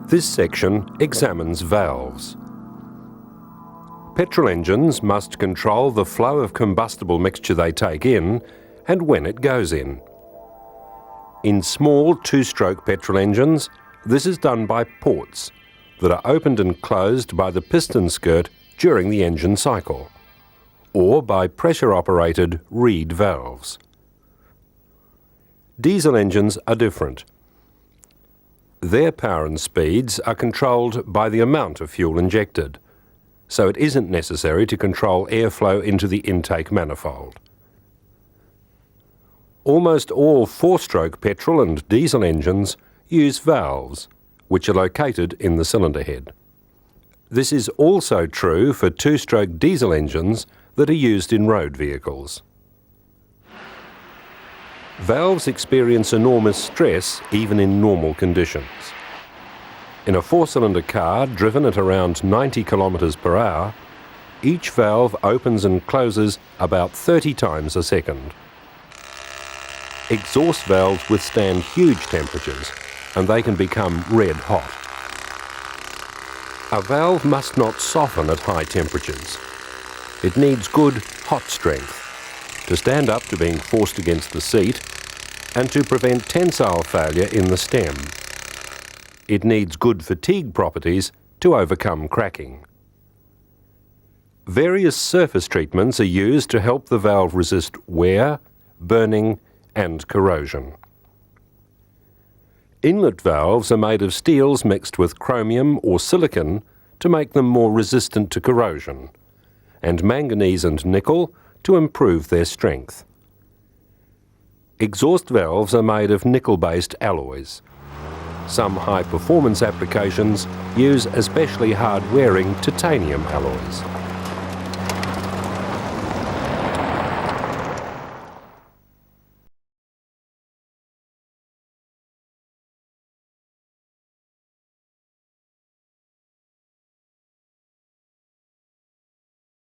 This section examines valves. Petrol engines must control the flow of combustible mixture they take in and when it goes in. In small two-stroke petrol engines, this is done by ports that are opened and closed by the piston skirt during the engine cycle, or by pressure-operated reed valves. Diesel engines are different. Their power and speeds are controlled by the amount of fuel injected, so it isn't necessary to control airflow into the intake manifold. Almost all four-stroke petrol and diesel engines use valves, which are located in the cylinder head. This is also true for two-stroke diesel engines that are used in road vehicles. Valves experience enormous stress even in normal conditions. In a four-cylinder car driven at around 90 kilometres per hour, each valve opens and closes about 30 times a second. Exhaust valves withstand huge temperatures, and they can become red hot. A valve must not soften at high temperatures. It needs good hot strength to stand up to being forced against the seat and to prevent tensile failure in the stem. It needs good fatigue properties to overcome cracking. Various surface treatments are used to help the valve resist wear, burning and corrosion. Inlet valves are made of steels mixed with chromium or silicon to make them more resistant to corrosion, and manganese and nickel to improve their strength. Exhaust valves are made of nickel-based alloys. Some high-performance applications use especially hard-wearing titanium alloys.